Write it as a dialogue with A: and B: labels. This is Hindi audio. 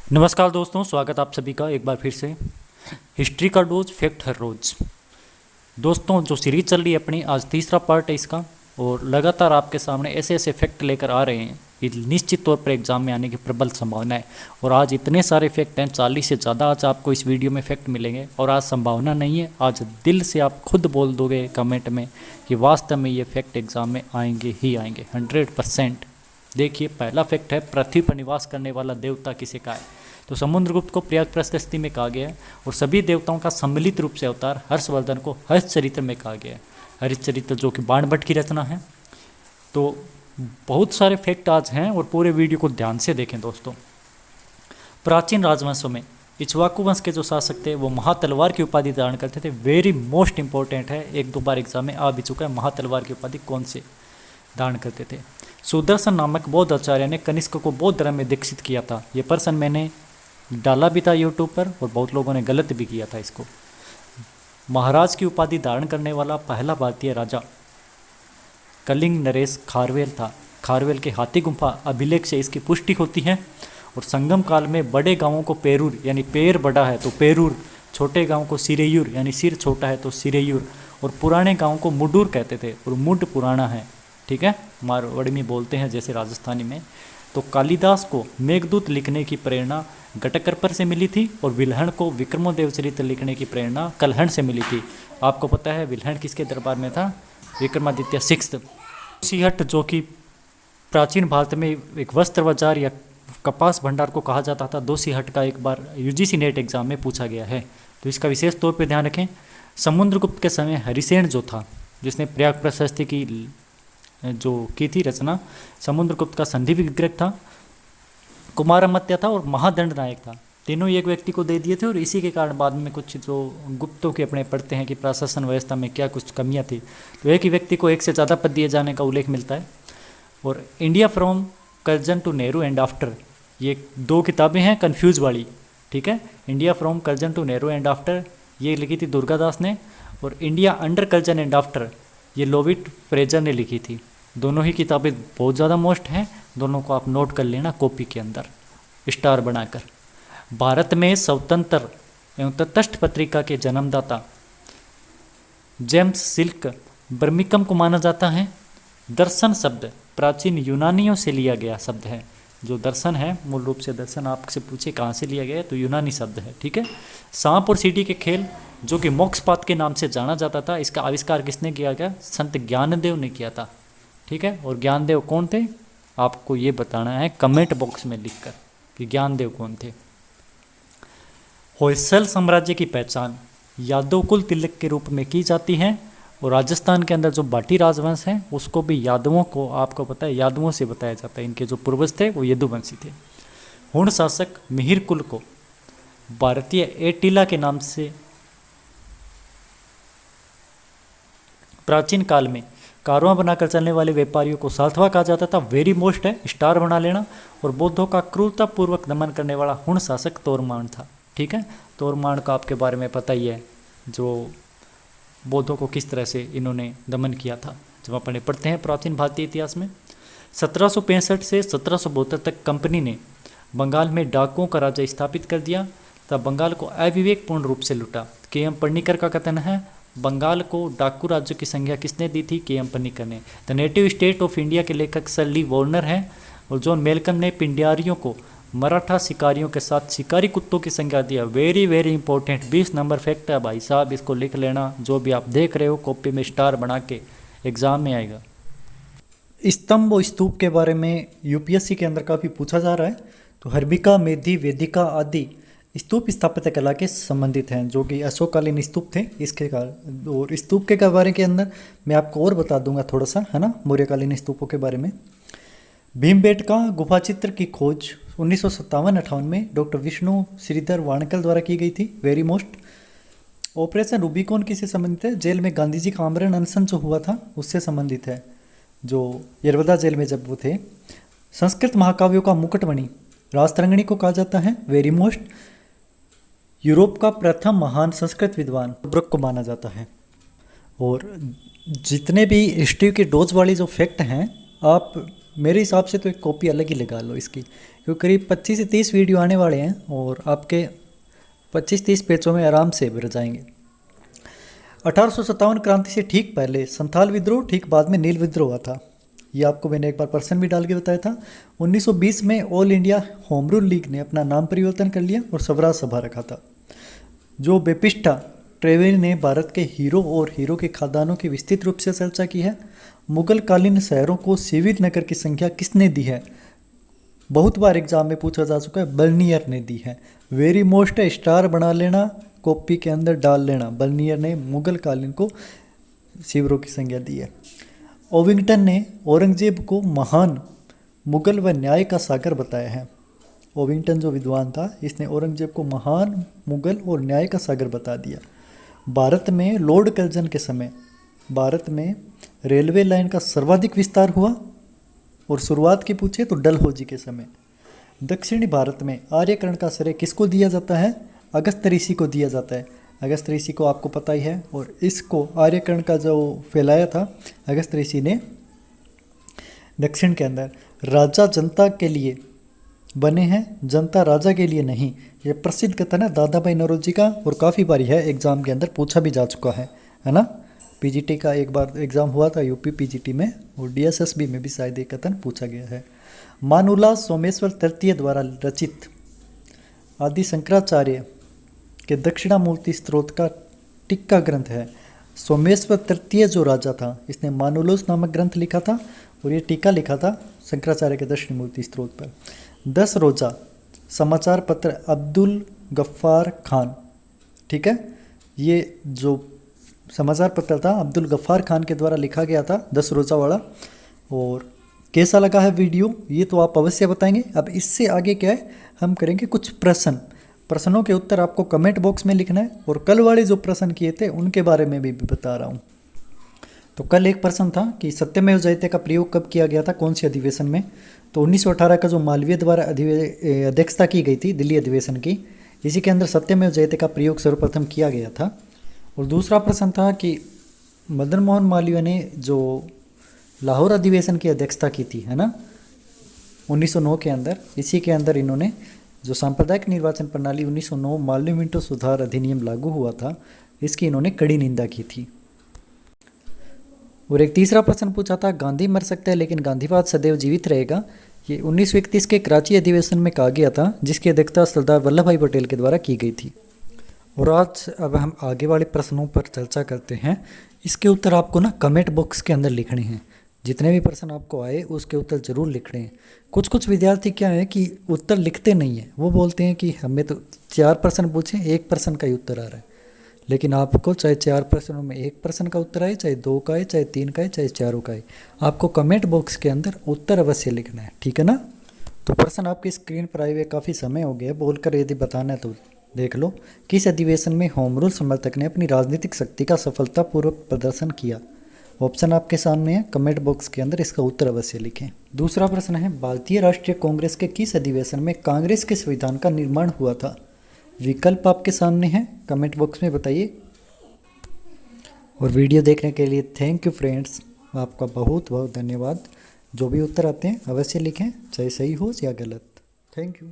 A: नमस्कार दोस्तों, स्वागत आप सभी का एक बार फिर से हिस्ट्री का डोज फैक्ट हर रोज। दोस्तों, जो सीरीज चल रही है अपनी, आज तीसरा पार्ट है इसका और लगातार आपके सामने ऐसे ऐसे फैक्ट लेकर आ रहे हैं कि निश्चित तौर पर एग्जाम में आने की प्रबल संभावना है। और आज इतने सारे फैक्ट हैं, 40 से ज़्यादा आज आपको इस वीडियो में फैक्ट मिलेंगे। और आज संभावना नहीं है, आज दिल से आप खुद बोल दोगे कमेंट में कि वास्तव में ये फैक्ट एग्जाम में आएंगे ही आएंगे 100%। देखिए, पहला फैक्ट है, पृथ्वी पर निवास करने वाला देवता किसे कहा है? तो समुद्रगुप्त को प्रयाग प्रशस्ति में कहा गया है। और सभी देवताओं का सम्मिलित रूप से अवतार हर्षवर्धन को हर्षचरित्र में कहा गया है। हर्षचरित्र जो कि बाणभट्ट की रचना है। तो बहुत सारे फैक्ट आज हैं और पूरे वीडियो को ध्यान से देखें दोस्तों। प्राचीन राजवंशों में इक्ष्वाकु वंश के जो शासक थे वो महातलवार की उपाधि धारण करते थे। वेरी मोस्ट इंपॉर्टेंट है, एक दो बार एग्जाम में आ भी चुका है। महातलवार की उपाधि कौन से धारण करते थे? सुदर्शन नामक बौद्ध आचार्य ने कनिष्क को बौद्ध धर्म में दीक्षित किया था। ये पर्सन मैंने डाला भी था यूट्यूब पर और बहुत लोगों ने गलत भी किया था इसको। महाराज की उपाधि धारण करने वाला पहला भारतीय राजा कलिंग नरेश खारवेल था। खारवेल के हाथी गुम्फा अभिलेख से इसकी पुष्टि होती है। और संगम काल में बड़े गांवों को पेरूर यानी पेड़ बड़ा है तो पेरूर, छोटे गांव को सिरेयूर यानी सिर छोटा है तो सिरेयूर, और पुराने गांव को मुडूर कहते थे और मुड पुराना है। ठीक है, मारवाड़ी में बोलते हैं जैसे राजस्थानी में। तो कालिदास को मेघदूत लिखने की प्रेरणा घटकरपर से मिली थी और विल्हण को विक्रमोदेव चरित्र लिखने की प्रेरणा कलहण से मिली थी। आपको पता है विल्हण किसके दरबार में था? विक्रमादित्य सिक्स्थ। सिहट जो कि प्राचीन भारत में एक वस्त्र बाजार या कपास भंडार को कहा जाता था, दोसीहट का एक बार यूजीसी नेट एग्जाम में पूछा गया है। तो इसका विशेष तौर पर ध्यान रखें। समुद्रगुप्त के समय हरिसेन जो था, जिसने प्रयाग प्रशस्ति की थी रचना, समुद्रगुप्त का संधि विग्रह था, कुमारमत्य था और महादंड नायक था। तीनों एक व्यक्ति को दे दिए थे। और इसी के कारण बाद में कुछ जो गुप्तों के अपने पढ़ते हैं कि प्रशासन व्यवस्था में क्या कुछ कमियां थी, तो एक ही व्यक्ति को एक से ज़्यादा पद दिए जाने का उल्लेख मिलता है। और India from Curzon to Nehru and after, ये दो किताबें हैं कन्फ्यूज वाली। ठीक है, India from Curzon to Nehru and after ये लिखी थी दुर्गादास ने, और India under Curzon and after ये लोविट फ्रेजर ने लिखी थी। दोनों ही किताबें बहुत ज़्यादा मोस्ट हैं, दोनों को आप नोट कर लेना कॉपी के अंदर स्टार बनाकर। भारत में स्वतंत्र एवं तटस्थ पत्रिका के जन्मदाता जेम्स सिल्क बर्मिकम को माना जाता है। दर्शन शब्द प्राचीन यूनानियों से लिया गया शब्द है। जो दर्शन है, मूल रूप से दर्शन आपसे पूछे कहाँ से लिया गया है तो यूनानी शब्द है। ठीक है, सांप और सीढ़ी के खेल जो कि मोक्षपात के नाम से जाना जाता था, इसका आविष्कार किसने किया गया? संत ज्ञानदेव ने किया था। ठीक है, और ज्ञानदेव कौन थे आपको ये बताना है कमेंट बॉक्स में लिखकर कि ज्ञानदेव कौन थे। होयसल साम्राज्य की पहचान यादव कुल तिलक के रूप में की जाती है। और राजस्थान के अंदर जो बाटी राजवंश है उसको भी यादवों को, आपको पता है, यादवों से बताया जाता है। इनके जो पूर्वज थे वो यदुवंशी थे। हुण शासक मिहिर कुल को भारतीय एटिला के नाम से प्राचीन काल में कारवां बनाकर चलने वाले व्यापारियों को सातवां कहा जाता था। वेरी मोस्ट है, स्टार बना लेना। और बौद्धों का क्रूरतापूर्वक दमन करने वाला हुण शासक तोरमान था। ठीक है, तोरमान का आपके बारे में पता ही है, जो बौद्धों को किस तरह से इन्होंने दमन किया था, जब अपने पढ़ते हैं प्राचीन भारतीय इतिहास में। 1765 से 1772 तक कंपनी ने बंगाल में डाकुओं का राज्य स्थापित कर दिया, तब बंगाल को अविवेकपूर्ण रूप से लूटा। के.एम. पन्नीकर का कथन है, बंगाल को डाकू राज्य की संज्ञा किसने दी थी? के.एम. पन्नीकर ने। The native state of India के लेखक सर ली वॉर्नर हैं। और जॉन मेलकम ने पिंडियारियों को मराठा शिकारियों के साथ शिकारी कुत्तों की संज्ञा दिया। Very very important 20 number fact है भाई साहब, इसको लिख लेना। जो भी आप देख रहे हो कॉपी में स्टार बना के, एग्जाम में आएगा। स्तंभ और स्तूप के बारे में यूपीएससी के अंदर काफ़ी पूछा जा रहा है। तो हर्बिका, मेधी, वेदिका आदि स्तूप स्थापत्य कला के संबंधित हैं, जो कि अशोककालीन स्तूप थे इसके कारण। और स्तूप के बारे के अंदर मैं आपको और बता दूंगा थोड़ा सा, है ना, मौर्यकालीन स्तूपों के बारे में। भीमबेटका गुफा चित्र की खोज 1957-58 में डॉक्टर विष्णु श्रीधर वाणकल द्वारा की गई थी। Very most. ऑपरेशन रूबिकॉन किससे संबंधित है? जेल में गांधी जी का आमरण अनशन जो हुआ था उससे संबंधित है, जो यरवदा जेल में जब वो थे। संस्कृत महाकाव्यों का मुकुटमणि राजतरंगिणी को कहा जाता है। Very most. यूरोप का प्रथम महान संस्कृत विद्वान ब्रुक को माना जाता है। और जितने भी हिस्ट्री के डोज वाली जो फैक्ट हैं आप
B: मेरे हिसाब से तो एक कॉपी अलग ही लगा लो इसकी, क्योंकि करीब 25 से 30 वीडियो आने वाले हैं और आपके 25-30 पेजों में आराम से भर जाएंगे। 1857 क्रांति से ठीक पहले संथाल विद्रोह, ठीक बाद में नील विद्रोह हुआ था। ये आपको मैंने एक बार पर्सन भी डाल के बताया था। 1920 में all India home rule league ने अपना नाम परिवर्तन कर लिया और स्वराज सभा रखा था। जो बेपिस्टा ट्रेवेल ने भारत के हीरो और हीरो के खादानों की विस्तृत रूप से चर्चा की है। मुगल कालीन शहरों को सिविल नगर की संख्या किसने दी है? बहुत बार एग्जाम में पूछा जा चुका है, बर्नियर ने दी है। वेरी मोस्ट स्टार बना लेना, कॉपी के अंदर डाल लेना। बर्नियर ने मुगल कालीन को शिविरों की संख्या दी है। ओविंगटन ने औरंगजेब को महान मुगल व न्याय का सागर बताया है। ओविंगटन जो विद्वान था, इसने औरंगजेब को महान मुगल और न्याय का सागर बता दिया। भारत में लॉर्ड कर्जन के समय भारत में रेलवे लाइन का सर्वाधिक विस्तार हुआ, और शुरुआत की पूछे तो डलहौजी के समय। दक्षिणी भारत में आर्यकरण का श्रेय किसको दिया जाता है? अगस्त्य ऋषि को दिया जाता है। अगस्त्य ऋषि को आपको पता ही है, और इसको आर्यकरण का जो फैलाया था अगस्त्य ऋषि ने दक्षिण के अंदर। राजा जनता के लिए बने हैं, जनता राजा के लिए नहीं। ये प्रसिद्ध कथन है दादा भाई नौरोजी का, और काफ़ी बार यह एग्जाम के अंदर पूछा भी जा चुका है ना। पीजीटी का एक बार एग्जाम हुआ था यूपी पीजीटी में, और डीएसएसबी में भी शायद एक कथन पूछा गया है। मानुला सोमेश्वर तृतीय द्वारा रचित आदि शंकराचार्य के दक्षिणामूर्ति स्त्रोत का टीका ग्रंथ है। सोमेश्वर तृतीय जो राजा था, इसने मानुलोस नामक ग्रंथ लिखा था, और ये टीका लिखा था शंकराचार्य के दक्षिणामूर्ति स्त्रोत पर। 10 रोजा समाचार पत्र अब्दुल गफ्फार खान, ठीक है, ये जो समाचार पत्र था अब्दुल गफ्फार खान के द्वारा लिखा गया था, 10 रोजा वाला। और कैसा लगा है वीडियो, ये तो आप अवश्य बताएंगे। अब इससे आगे क्या है, हम करेंगे कुछ प्रश्नों के उत्तर आपको कमेंट बॉक्स में लिखना है, और कल वाले जो प्रश्न किए थे उनके बारे में भी बता रहा हूँ। तो कल एक प्रश्न था कि सत्यमेव जयते का प्रयोग कब किया गया था, कौन से अधिवेशन में? तो 1918 का जो मालवीय द्वारा अध्यक्षता की गई थी दिल्ली अधिवेशन की, इसी के अंदर सत्यमेव जयते का प्रयोग सर्वप्रथम किया गया था। और दूसरा प्रश्न था कि मदन मोहन मालवीय ने जो लाहौर अधिवेशन की अध्यक्षता की थी, है ना, 1909 के अंदर, इसी के अंदर इन्होंने जो सांप्रदायिक निर्वाचन प्रणाली 1909 मालवीय मिंटो सुधार अधिनियम लागू हुआ था, इसकी इन्होंने कड़ी निंदा की थी। और एक तीसरा प्रश्न पूछा था, गांधी मर सकता है लेकिन गांधीवाद सदैव जीवित रहेगा। ये 1931 के कराची अधिवेशन में कहा गया था, जिसकी अध्यक्षता सरदार वल्लभ भाई पटेल के द्वारा की गई थी। और आज अब हम आगे वाले प्रश्नों पर चर्चा करते हैं। इसके उत्तर आपको ना कमेंट बॉक्स के अंदर लिखने हैं। जितने भी प्रश्न आपको आए उसके उत्तर जरूर लिखने हैं। कुछ विद्यार्थी क्या है कि उत्तर लिखते नहीं हैं, वो बोलते हैं कि हमें तो 4 प्रश्न पूछे, 1 प्रश्न का ही उत्तर आ रहा है। लेकिन आपको चाहे 4 प्रश्नों में 1 प्रश्न का उत्तर आए, चाहे 2 का आए, चाहे 3 का आए, चाहे 4 का आए, आपको कमेंट बॉक्स के अंदर उत्तर अवश्य लिखना है, ठीक है ना। तो प्रश्न आपकी स्क्रीन पर आए हुए काफ़ी समय हो गया, बोलकर यदि बताना है तो देख लो। किस अधिवेशन में होम रूल समर्थक ने अपनी राजनीतिक शक्ति का सफलतापूर्वक प्रदर्शन किया? ऑप्शन आपके सामने है, कमेंट बॉक्स के अंदर इसका उत्तर अवश्य लिखें। दूसरा प्रश्न है, भारतीय राष्ट्रीय कांग्रेस के किस अधिवेशन में कांग्रेस के संविधान का निर्माण हुआ था? विकल्प आपके सामने हैं, कमेंट बॉक्स में बताइए। और वीडियो देखने के लिए थैंक यू फ्रेंड्स, आपका बहुत बहुत धन्यवाद। जो भी उत्तर आते हैं अवश्य लिखें, चाहे सही हो या गलत। Thank you.